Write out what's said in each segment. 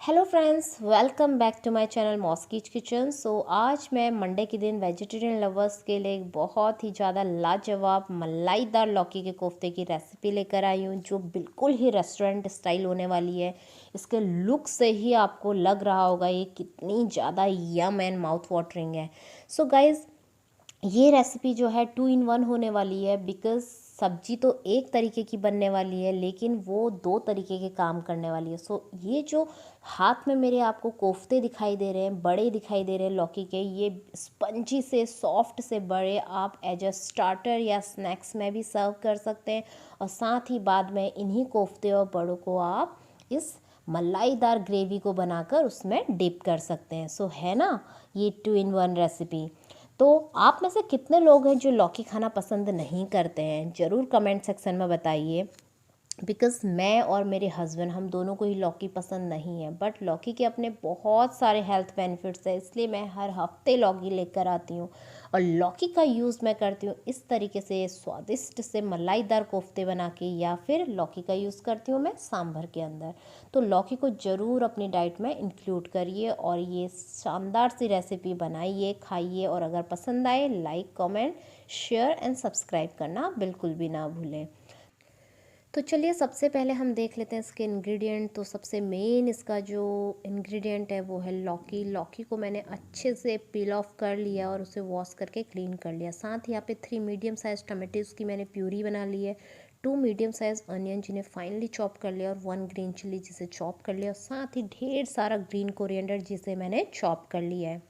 Hello friends, welcome back to my channel Moskee's kitchen. आज मैं Monday के दिन वेजिटेरियन लवर्स के लिए एक बहुत ही ज़्यादा लाजवाब मलाईदार लौकी के कोफ्ते की रेसिपी लेकर आई हूँ, जो बिल्कुल ही रेस्टोरेंट स्टाइल होने वाली है। इसके लुक से ही आपको लग रहा होगा ये कितनी ज़्यादा यम एंड माउथ वाटरिंग है। सो गाइज़, ये रेसिपी जो है 2 in 1 होने वाली है, बिकॉज़ सब्जी तो एक तरीके की बनने वाली है लेकिन वो दो तरीके के काम करने वाली है। ये जो हाथ में मेरे आपको कोफ्ते दिखाई दे रहे हैं, बड़े दिखाई दे रहे हैं लौकी के, ये स्पंजी से सॉफ्ट से बड़े आप एज अ स्टार्टर या स्नैक्स में भी सर्व कर सकते हैं। और साथ ही बाद में इन्हीं कोफ्ते और बड़ों को आप इस मलाईदार ग्रेवी को बनाकर उसमें डिप कर सकते हैं। है ना, ये 2 in 1 रेसिपी। तो आप में से कितने लोग हैं जो लौकी खाना पसंद नहीं करते हैं? ज़रूर कमेंट सेक्शन में बताइए। बिकॉज़ मैं और मेरे हस्बैंड, हम दोनों को ही लौकी पसंद नहीं है, बट लौकी के अपने बहुत सारे हेल्थ बेनिफिट्स हैं, इसलिए मैं हर हफ्ते लौकी लेकर आती हूँ। और लौकी का यूज़ मैं करती हूँ इस तरीके से, स्वादिष्ट से मलाईदार कोफ्ते बना के, या फिर लौकी का यूज़ करती हूँ मैं सांभर के अंदर। तो लौकी को ज़रूर अपनी डाइट में इंक्लूड करिए और ये शानदार सी रेसिपी बनाइए, खाइए। और अगर पसंद आए, like, comment, share and subscribe करना बिल्कुल भी ना भूलें। तो चलिए, सबसे पहले हम देख लेते हैं इसके इंग्रेडिएंट। तो सबसे मेन इसका जो इंग्रेडिएंट है वो है लौकी। लौकी को मैंने अच्छे से पील ऑफ कर लिया और उसे वॉश करके क्लीन कर लिया। साथ ही यहाँ पे 3 मीडियम साइज़ टमाटोज़ की मैंने प्यूरी बना ली है, 2 मीडियम साइज़ अनियन जिन्हें फाइनली चॉप कर लिया, और 1 ग्रीन चिली जिसे चॉप कर लिया, और साथ ही ढेर सारा ग्रीन कोरिएंडर जिसे मैंने चॉप कर लिया है।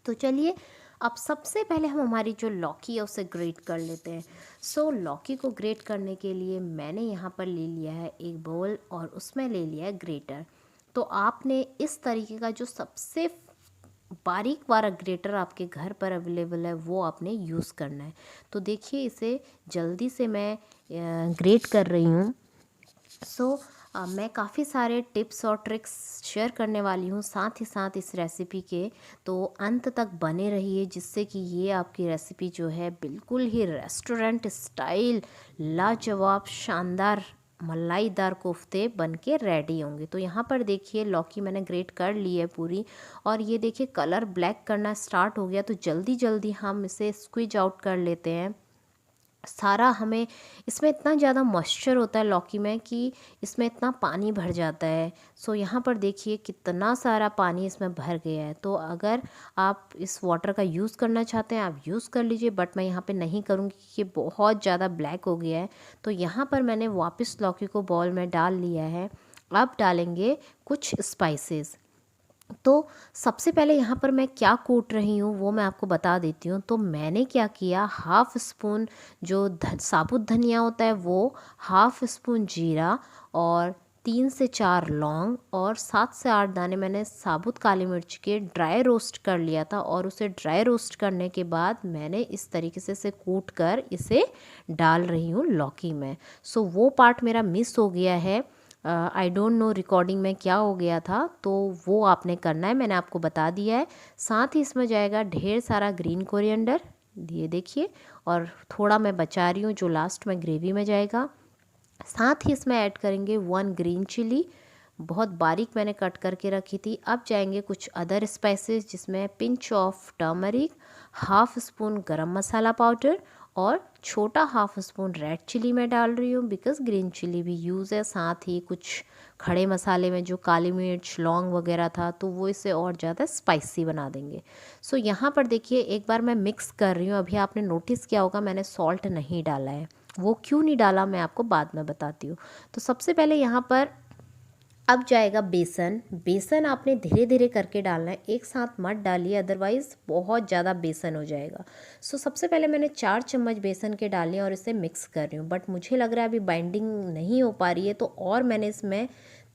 तो चलिए, अब सबसे पहले हम हमारी जो लौकी है उसे ग्रेट कर लेते हैं। लौकी को ग्रेट करने के लिए मैंने यहाँ पर ले लिया है एक बोल और उसमें ले लिया है ग्रेटर। तो आपने इस तरीके का जो सबसे बारीक वाला ग्रेटर आपके घर पर अवेलेबल है वो आपने यूज़ करना है। तो देखिए, इसे जल्दी से मैं ग्रेट कर रही हूँ। मैं काफ़ी सारे टिप्स और ट्रिक्स शेयर करने वाली हूँ साथ ही साथ इस रेसिपी के। तो अंत तक बने रहिए, जिससे कि ये आपकी रेसिपी जो है बिल्कुल ही रेस्टोरेंट स्टाइल लाजवाब शानदार मलाईदार कोफ्ते बन के रेडी होंगे। तो यहाँ पर देखिए, लौकी मैंने ग्रेट कर ली है पूरी, और ये देखिए कलर ब्लैक करना स्टार्ट हो गया। तो जल्दी जल्दी हम इसे स्क्वीज आउट कर लेते हैं। सारा हमें इसमें इतना ज़्यादा मॉइस्चर होता है लौकी में कि इसमें इतना पानी भर जाता है। यहाँ पर देखिए कितना सारा पानी इसमें भर गया है। तो अगर आप इस वाटर का यूज़ करना चाहते हैं आप यूज़ कर लीजिए, बट मैं यहाँ पे नहीं करूँगी कि ये बहुत ज़्यादा ब्लैक हो गया है। तो यहाँ पर मैंने वापस लौकी को बाउल में डाल लिया है। अब डालेंगे कुछ स्पाइसेस। तो सबसे पहले यहाँ पर मैं क्या कूट रही हूँ वो मैं आपको बता देती हूँ। तो मैंने क्या किया, हाफ़ स्पून जो साबुत धनिया होता है वो, हाफ़ स्पून जीरा, और 3 से 4 लौंग, और 7 से 8 दाने मैंने साबुत काली मिर्च के ड्राई रोस्ट कर लिया था। और उसे ड्राई रोस्ट करने के बाद मैंने इस तरीके से इसे कूट कर इसे डाल रही हूँ लौकी में। वो पार्ट मेरा मिस हो गया है। आई डोंट नो रिकॉर्डिंग में क्या हो गया था, तो वो आपने करना है, मैंने आपको बता दिया है। साथ ही इसमें जाएगा ढेर सारा ग्रीन कोरिएंडर, ये देखिए, और थोड़ा मैं बचा रही हूँ जो लास्ट में ग्रेवी में जाएगा। साथ ही इसमें ऐड करेंगे 1 ग्रीन चिली, बहुत बारीक मैंने कट करके रखी थी। अब जाएंगे कुछ अदर स्पाइसेस, जिसमें pinch of turmeric, half spoon गरम मसाला पाउडर, और छोटा हाफ़ स्पून रेड चिली मैं डाल रही हूँ, बिकॉज़ ग्रीन चिली भी यूज़ है। साथ ही कुछ खड़े मसाले में जो काली मिर्च, लौंग वगैरह था, तो वो इसे और ज़्यादा स्पाइसी बना देंगे। यहाँ पर देखिए, एक बार मैं मिक्स कर रही हूँ। अभी आपने नोटिस किया होगा मैंने सॉल्ट नहीं डाला है, वो क्यों नहीं डाला मैं आपको बाद में बताती हूँ। तो सबसे पहले यहाँ पर अब जाएगा बेसन। बेसन आपने धीरे धीरे करके डालना है, एक साथ मत डालिए, अदरवाइज़ बहुत ज़्यादा बेसन हो जाएगा। सबसे पहले मैंने 4 चम्मच बेसन के डाले और इसे मिक्स कर रही हूँ, बट मुझे लग रहा है अभी बाइंडिंग नहीं हो पा रही है, तो और मैंने इसमें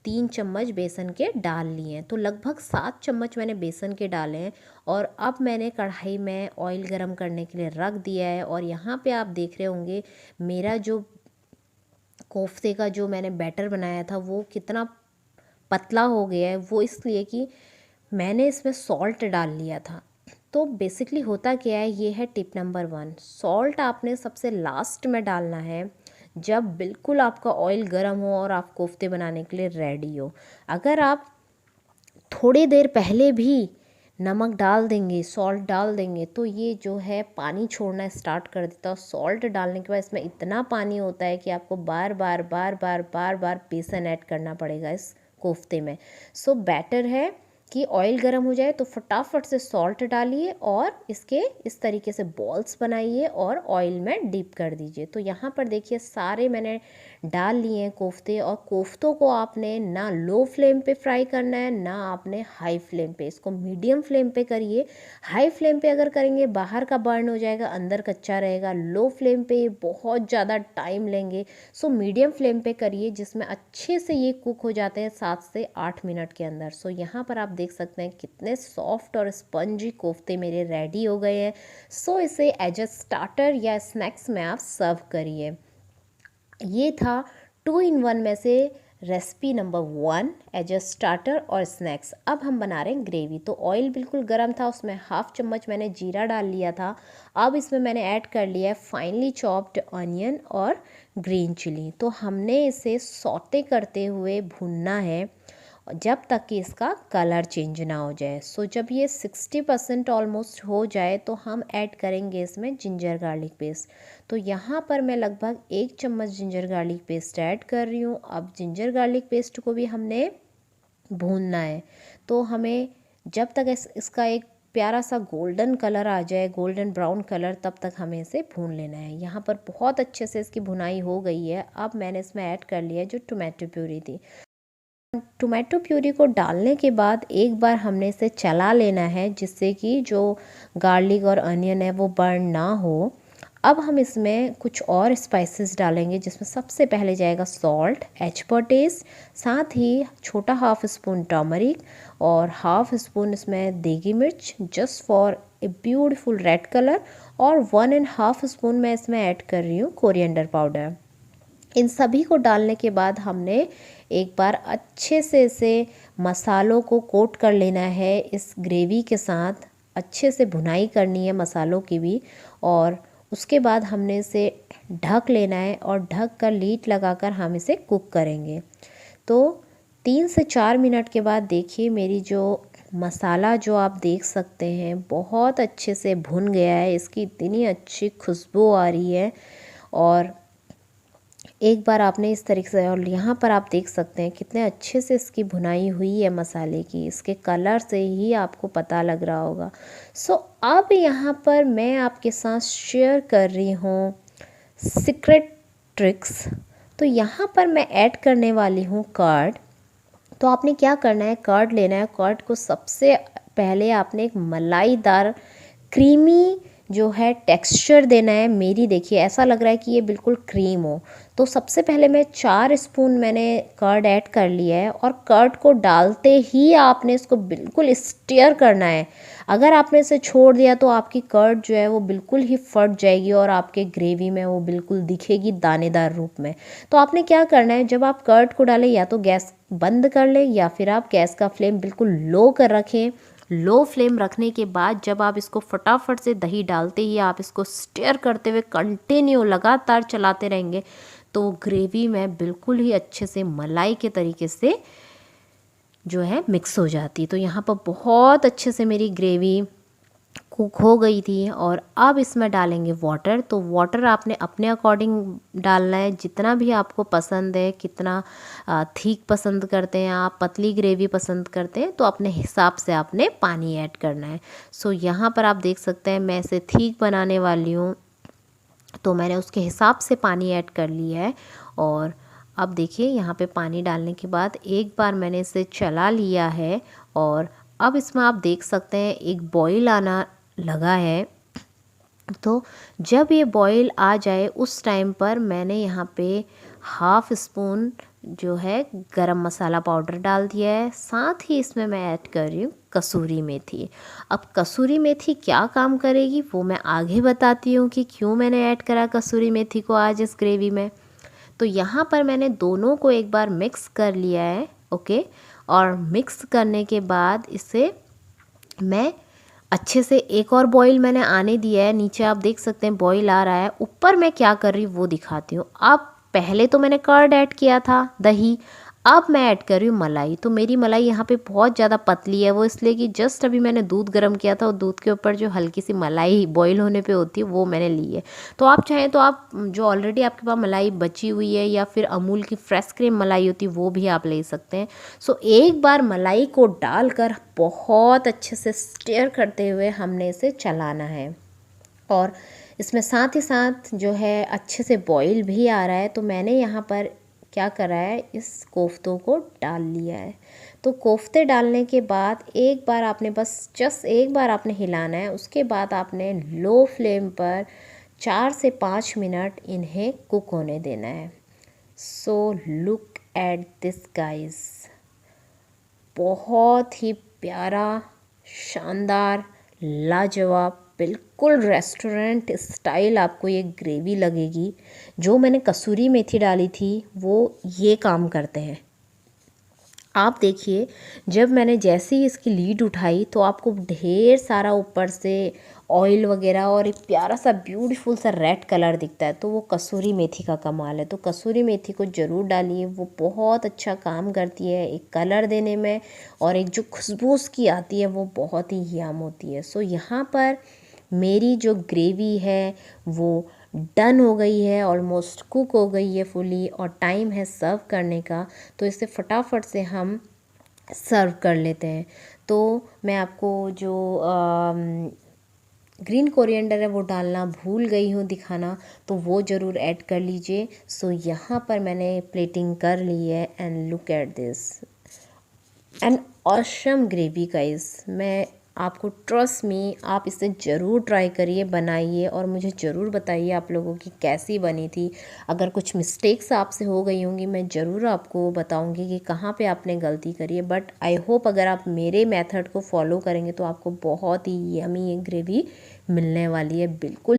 3 चम्मच बेसन के डाल लिए हैं। तो लगभग 7 चम्मच मैंने बेसन के डाले हैं। और अब मैंने कढ़ाई में ऑयल गरम करने के लिए रख दिया है। और यहाँ पे आप देख रहे होंगे मेरा जो कोफ्ते का जो मैंने बैटर बनाया था वो कितना पतला हो गया है। वो इसलिए कि मैंने इसमें सॉल्ट डाल लिया था। तो बेसिकली होता क्या है, ये है टिप नंबर 1। सॉल्ट आपने सबसे लास्ट में डालना है, जब बिल्कुल आपका ऑयल गर्म हो और आप कोफ्ते बनाने के लिए रेडी हो। अगर आप थोड़ी देर पहले भी नमक डाल देंगे, सॉल्ट डाल देंगे तो ये जो है पानी छोड़ना स्टार्ट कर देता है। और सॉल्ट डालने के बाद इसमें इतना पानी होता है कि आपको बार बार बार बार बार बार बेसन ऐड करना पड़ेगा इस कोफ्ते में। सो बेटर है कि ऑयल गर्म हो जाए तो फटाफट से सॉल्ट डालिए और इसके इस तरीके से बॉल्स बनाइए और ऑयल में डीप कर दीजिए। तो यहाँ पर देखिए सारे मैंने डाल लिए हैं कोफ्ते, और कोफ्तों को आपने ना लो फ्लेम पे फ्राई करना है ना आपने हाई फ्लेम पे, इसको मीडियम फ्लेम पे करिए। हाई फ्लेम पे अगर करेंगे बाहर का बर्न हो जाएगा, अंदर कच्चा रहेगा। लो फ्लेम पे ये बहुत ज़्यादा टाइम लेंगे। सो मीडियम फ्लेम पे करिए जिसमें अच्छे से ये कुक हो जाते हैं 7 से 8 मिनट के अंदर। सो यहाँ पर आप देख सकते हैं कितने सॉफ्ट और स्पंजी कोफ्ते मेरे रेडी हो गए हैं। सो इसे एज अ स्टार्टर या स्नैक्स में आप सर्व करिए। ये था 2 in 1 में से recipe number 1 as a starter और स्नैक्स। अब हम बना रहे हैं ग्रेवी। तो ऑयल बिल्कुल गर्म था, उसमें हाफ चम्मच मैंने जीरा डाल लिया था। अब इसमें मैंने ऐड कर लिया है फाइनली चॉप्ड ऑनियन और ग्रीन चिली। तो हमने इसे सौते करते हुए भूनना है जब तक कि इसका कलर चेंज ना हो जाए। सो जब ये 60% ऑलमोस्ट हो जाए तो हम ऐड करेंगे इसमें जिंजर गार्लिक पेस्ट। तो यहाँ पर मैं लगभग 1 चम्मच जिंजर गार्लिक पेस्ट ऐड कर रही हूँ। अब जिंजर गार्लिक पेस्ट को भी हमने भूनना है। तो हमें जब तक इसका एक प्यारा सा गोल्डन कलर आ जाए, गोल्डन ब्राउन कलर, तब तक हमें इसे भून लेना है। यहाँ पर बहुत अच्छे से इसकी भुनाई हो गई है। अब मैंने इसमें ऐड कर लिया जो टोमेटो प्यूरी थी। टोमेटो प्यूरी को डालने के बाद एक बार हमने इसे चला लेना है जिससे कि जो गार्लिक और अनियन है वो बर्न ना हो। अब हम इसमें कुछ और स्पाइसेस डालेंगे जिसमें सबसे पहले जाएगा सॉल्ट एज पर टेस्ट, साथ ही छोटा हाफ स्पून टर्मरिक और हाफ स्पून इसमें देगी मिर्च just for a beautiful red colour, और 1.5 स्पून मैं इसमें ऐड कर रही हूँ कोरिएंडर पाउडर। इन सभी को डालने के बाद हमने एक बार अच्छे से इसे मसालों को कोट कर लेना है इस ग्रेवी के साथ। अच्छे से भुनाई करनी है मसालों की भी, और उसके बाद हमने इसे ढक लेना है और ढक कर लीड लगाकर हम इसे कुक करेंगे। तो 3 से 4 मिनट के बाद देखिए मेरी जो मसाला जो आप देख सकते हैं बहुत अच्छे से भुन गया है। इसकी इतनी अच्छी खुशबू आ रही है। और एक बार आपने इस तरीके से, और यहाँ पर आप देख सकते हैं कितने अच्छे से इसकी भुनाई हुई है मसाले की, इसके कलर से ही आपको पता लग रहा होगा। सो अब यहाँ पर मैं आपके साथ शेयर कर रही हूँ सीक्रेट ट्रिक्स। तो यहाँ पर मैं ऐड करने वाली हूँ कर्ड। तो आपने क्या करना है, कर्ड लेना है। कर्ड को सबसे पहले आपने एक मलाईदार क्रीमी जो है टेक्सचर देना है। मेरी देखिए ऐसा लग रहा है कि ये बिल्कुल क्रीम हो। तो सबसे पहले मैं 4 स्पून मैंने कर्ड ऐड कर लिया है, और कर्ड को डालते ही आपने इसको बिल्कुल स्टीयर करना है। अगर आपने इसे छोड़ दिया तो आपकी कर्ड जो है वो बिल्कुल ही फट जाएगी और आपके ग्रेवी में वो बिल्कुल दिखेगी दानेदार रूप में। तो आपने क्या करना है, जब आप कर्ड को डालें या तो गैस बंद कर लें या फिर आप गैस का फ्लेम बिल्कुल लो कर रखें। लो फ्लेम रखने के बाद जब आप इसको फटाफट से दही डालते ही आप इसको स्टीयर करते हुए कंटिन्यू लगातार चलाते रहेंगे तो ग्रेवी में बिल्कुल ही अच्छे से मलाई के तरीके से जो है मिक्स हो जाती। तो यहाँ पर बहुत अच्छे से मेरी ग्रेवी कुक हो गई थी। और अब इसमें डालेंगे वाटर। तो वाटर आपने अपने अकॉर्डिंग डालना है, जितना भी आपको पसंद है, कितना थिक पसंद करते हैं आप, पतली ग्रेवी पसंद करते हैं, तो अपने हिसाब से आपने पानी ऐड करना है। सो यहाँ पर आप देख सकते हैं मैं इसे थिक बनाने वाली हूँ तो मैंने उसके हिसाब से पानी ऐड कर लिया है। और अब देखिए यहाँ पे पानी डालने के बाद एक बार मैंने इसे चला लिया है, और अब इसमें आप देख सकते हैं एक बॉईल आना लगा है। तो जब ये बॉईल आ जाए उस टाइम पर मैंने यहाँ पे हाफ स्पून जो है गरम मसाला पाउडर डाल दिया है। साथ ही इसमें मैं ऐड कर रही हूँ कसूरी मेथी। अब कसूरी मेथी क्या काम करेगी वो मैं आगे बताती हूँ कि क्यों मैंने ऐड करा कसूरी मेथी को आज इस ग्रेवी में। तो यहाँ पर मैंने दोनों को एक बार मिक्स कर लिया है, ओके। और मिक्स करने के बाद इसे मैं अच्छे से एक और बॉईल मैंने आने दिया है। नीचे आप देख सकते हैं बॉईल आ रहा है। ऊपर मैं क्या कर रही हूँ वो दिखाती हूँ। अब पहले तो मैंने कर्ड ऐड किया था, दही। अब मैं ऐड कर रही हूँ मलाई। तो मेरी मलाई यहाँ पे बहुत ज़्यादा पतली है, वो इसलिए कि जस्ट अभी मैंने दूध गर्म किया था और दूध के ऊपर जो हल्की सी मलाई बॉईल होने पे होती है वो मैंने ली है। तो आप चाहें तो आप जो ऑलरेडी आपके पास मलाई बची हुई है या फिर अमूल की फ्रेश क्रीम मलाई होती है वो भी आप ले सकते हैं। सो एक बार मलाई को डालकर बहुत अच्छे से स्टीयर करते हुए हमने इसे चलाना है। और इसमें साथ ही साथ जो है अच्छे से बॉईल भी आ रहा है। तो मैंने यहाँ पर क्या करा है, इस कोफ्तों को डाल लिया है। तो कोफ्ते डालने के बाद एक बार आपने बस जस्ट एक बार आपने हिलाना है। उसके बाद आपने लो फ्लेम पर 4 से 5 मिनट इन्हें कुक होने देना है। So look at this guys, बहुत ही प्यारा, शानदार, लाजवाब, बिल्कुल रेस्टोरेंट स्टाइल आपको ये ग्रेवी लगेगी। जो मैंने कसूरी मेथी डाली थी वो ये काम करते हैं। आप देखिए, जब मैंने जैसे ही इसकी लीड उठाई तो आपको ढेर सारा ऊपर से ऑयल वगैरह और एक प्यारा सा ब्यूटीफुल सा रेड कलर दिखता है। तो वो कसूरी मेथी का कमाल है। तो कसूरी मेथी को ज़रूर डालिए, वो बहुत अच्छा काम करती है एक कलर देने में, और एक जो खुशबू उसकी आती है वो बहुत ही यम होती है। सो यहाँ पर मेरी जो ग्रेवी है वो डन हो गई है, ऑलमोस्ट कुक हो गई है फुली, और टाइम है सर्व करने का। तो इसे फटाफट से हम सर्व कर लेते हैं। तो मैं आपको जो ग्रीन कोरिएंडर है वो डालना भूल गई हूँ दिखाना, तो वो ज़रूर ऐड कर लीजिए। सो यहाँ पर मैंने प्लेटिंग कर ली है and look at this an awesome gravy guys. मैं आपको ट्रस्ट मी, आप इसे ज़रूर ट्राई करिए, बनाइए और मुझे ज़रूर बताइए आप लोगों की कैसी बनी थी। अगर कुछ मिस्टेक्स आपसे हो गई होंगी मैं ज़रूर आपको बताऊंगी कि कहाँ पे आपने गलती करी है। बट आई होप अगर आप मेरे मेथड को फॉलो करेंगे तो आपको बहुत ही यमी ग्रेवी मिलने वाली है। बिल्कुल